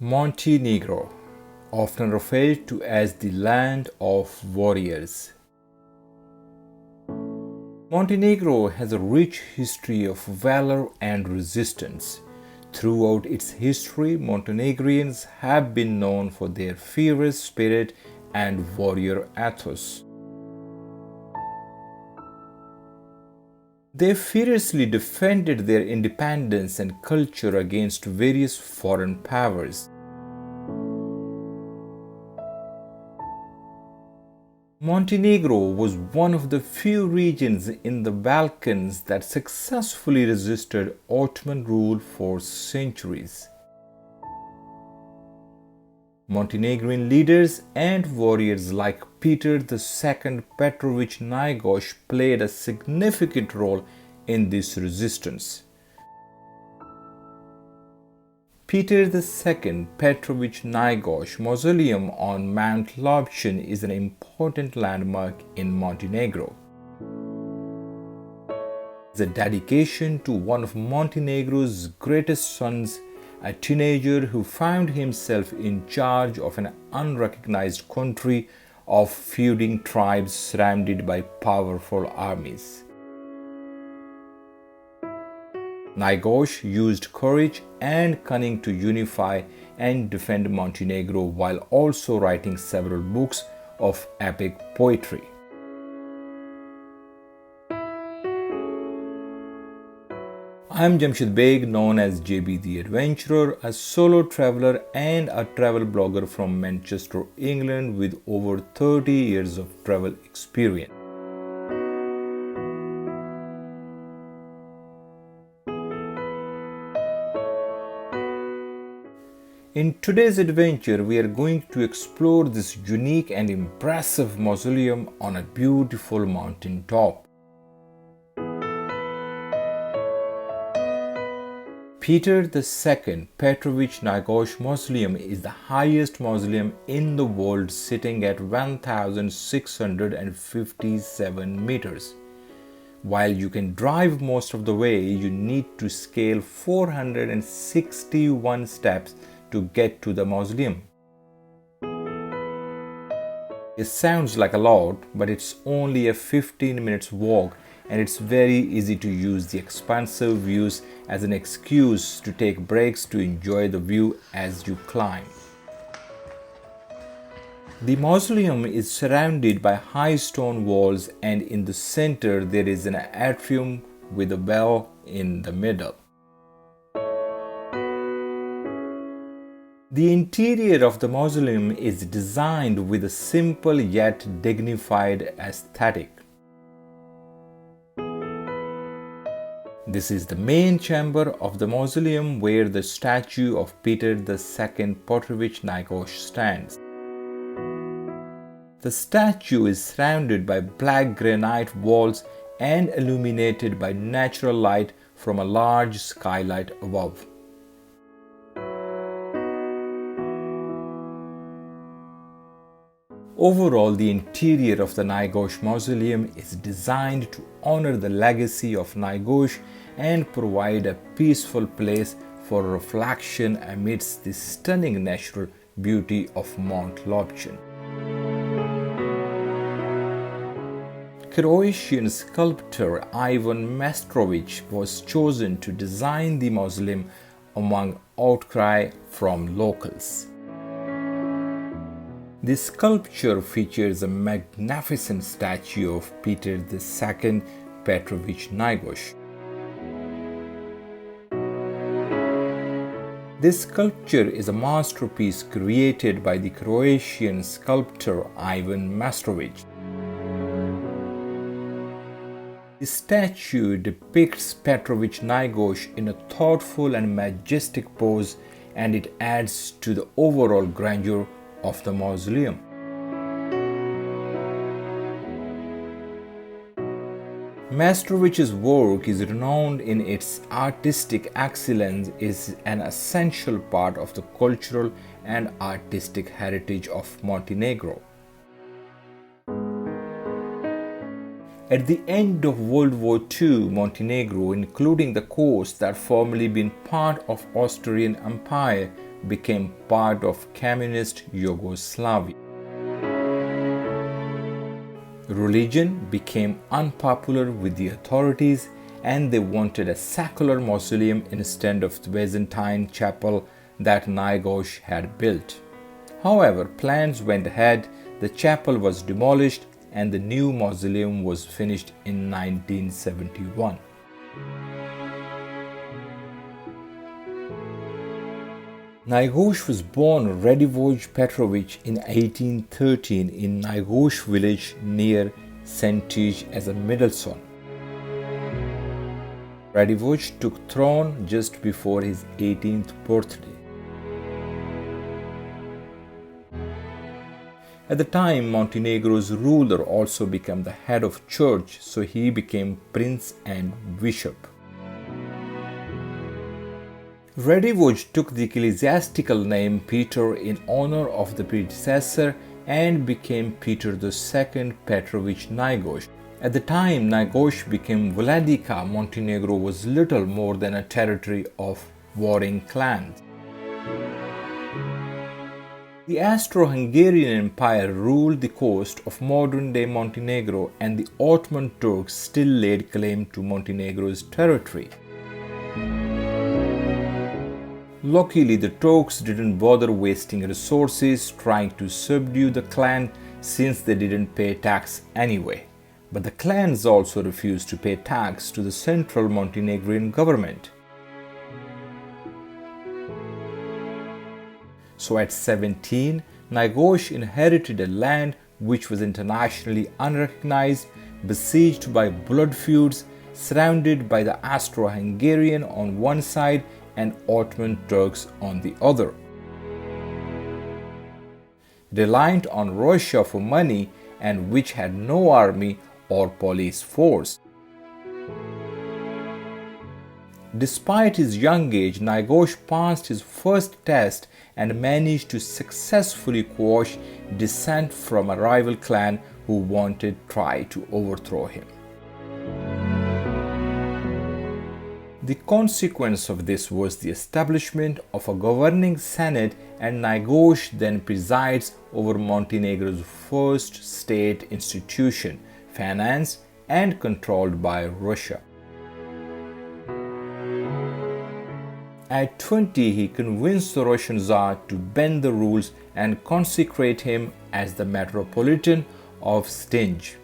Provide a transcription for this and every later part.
Montenegro, often referred to as the land of warriors. Montenegro has a rich history of valor and resistance. Throughout its history, Montenegrins have been known for their fearless spirit and warrior ethos. They fiercely defended their independence and culture against various foreign powers. Montenegro was one of the few regions in the Balkans that successfully resisted Ottoman rule for centuries. Montenegrin leaders and warriors like Peter II Petrovich Njegoš played a significant role in this resistance. Peter II Petrovich Njegoš Mausoleum on Mount Lobshin is an important landmark in Montenegro. It's a dedication to one of Montenegro's greatest sons, a teenager who found himself in charge of an unrecognized country of feuding tribes surrounded by powerful armies. Njegoš used courage and cunning to unify and defend Montenegro while also writing several books of epic poetry. I am Jamshid Beg, known as JB the Adventurer, a solo traveler and a travel blogger from Manchester, England with over 30 years of travel experience. In today's adventure, we are going to explore this unique and impressive mausoleum on a beautiful mountain top. Peter II Petrovich Njegoš Mausoleum is the highest mausoleum in the world, sitting at 1,657 meters. While you can drive most of the way, you need to scale 461 steps to get to the mausoleum. It sounds like a lot, but it's only a 15 minutes walk, and it's very easy to use the expansive views as an excuse to take breaks to enjoy the view as you climb. The mausoleum is surrounded by high stone walls, and in the center there is an atrium with a bell in the middle. The interior of the mausoleum is designed with a simple yet dignified aesthetic. This is the main chamber of the mausoleum where the statue of Peter II Petrovich Njegoš stands. The statue is surrounded by black granite walls and illuminated by natural light from a large skylight above. Overall, the interior of the Njegoš Mausoleum is designed to honor the legacy of Njegoš and provide a peaceful place for reflection amidst the stunning natural beauty of Mount Lobshin. Croatian sculptor Ivan Mestrović was chosen to design the mausoleum among outcry from locals. This sculpture features a magnificent statue of Peter II Petrovich Njegoš. This sculpture is a masterpiece created by the Croatian sculptor Ivan Mestrović. The statue depicts Petrovich Njegoš in a thoughtful and majestic pose, and it adds to the overall grandeur of the mausoleum. Mestrović's work is renowned in its artistic excellence, is an essential part of the cultural and artistic heritage of Montenegro. At the end of World War II, Montenegro, including the coast that formerly been part of Austrian Empire, became part of communist Yugoslavia. Religion became unpopular with the authorities, and they wanted a secular mausoleum instead of the Byzantine chapel that Naigosh had built. However, plans went ahead, the chapel was demolished, and the new mausoleum was finished in 1971. Naigosh was born Radivoj Petrovich in 1813 in Naigosh village near Sentij as a middle son. Radivoj took throne just before his 18th birthday. At the time, Montenegro's ruler also became the head of church, so he became prince and bishop. Radivoj took the ecclesiastical name Peter in honor of the predecessor and became Peter II Petrovich Naigosh. At the time Naigosh became Vladika, Montenegro was little more than a territory of warring clans. The Austro-Hungarian Empire ruled the coast of modern-day Montenegro, and the Ottoman Turks still laid claim to Montenegro's territory. Luckily, the Turks didn't bother wasting resources trying to subdue the clan since they didn't pay tax anyway. But the clans also refused to pay tax to the central Montenegrin government. So at 17, Naigosh inherited a land which was internationally unrecognized, besieged by blood feuds, surrounded by the Austro-Hungarian on one side and Ottoman Turks on the other. Reliant on Russia for money, and which had no army or police force. Despite his young age, Naigosh passed his first test and managed to successfully quash dissent from a rival clan who wanted to try to overthrow him. The consequence of this was the establishment of a governing senate, and Naigosh then presides over Montenegro's first state institution, financed and controlled by Russia. At 20, he convinced the Russian Tsar to bend the rules and consecrate him as the Metropolitan of Stinj,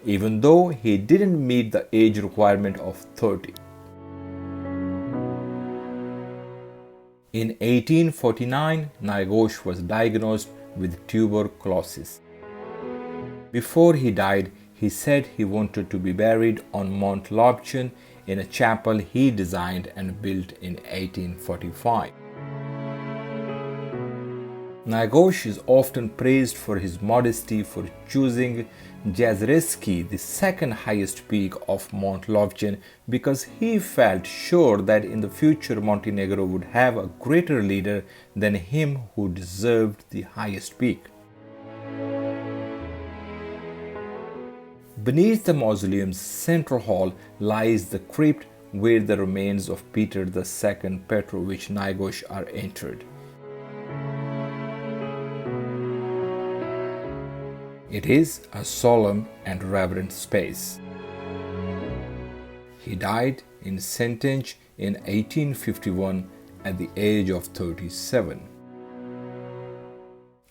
even though he didn't meet the age requirement of 30. In 1849, Naigosh was diagnosed with tuberculosis. Before he died, he said he wanted to be buried on Mount Lobchen in a chapel he designed and built in 1845. Naigosh is often praised for his modesty for choosing Jazreski, the second highest peak of Mount Lobchen, because he felt sure that in the future Montenegro would have a greater leader than him who deserved the highest peak. Beneath the mausoleum's central hall lies the crypt where the remains of Peter II Petrovich Naigosh are entered. It is a solemn and reverent space. He died in Sentij in 1851 at the age of 37.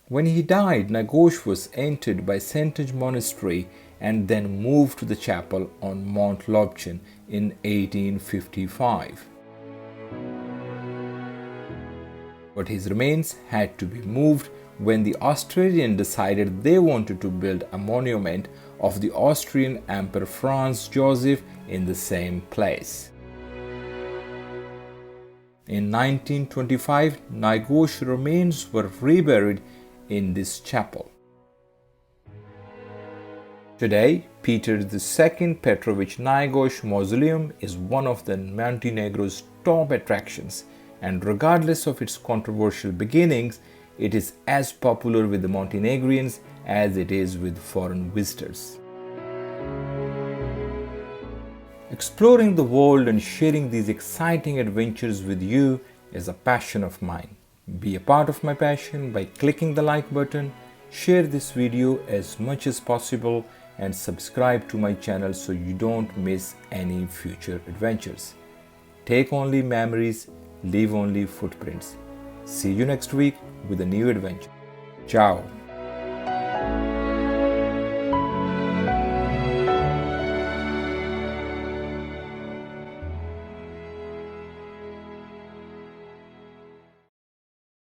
When he died, Naigosh was entered by Sentij Monastery and then moved to the chapel on Mount Lobchen in 1855. But his remains had to be moved when the Austrians decided they wanted to build a monument of the Austrian Emperor Franz Joseph in the same place. In 1925, Naigosh remains were reburied in this chapel. Today, Peter II Petrovich Naigosh Mausoleum is one of the Montenegro's top attractions, and regardless of its controversial beginnings, it is as popular with the Montenegrins as it is with foreign visitors. Exploring the world and sharing these exciting adventures with you is a passion of mine. Be a part of my passion by clicking the like button, share this video as much as possible, and subscribe to my channel so you don't miss any future adventures. Take only memories, leave only footprints. See you next week with a new adventure. Ciao.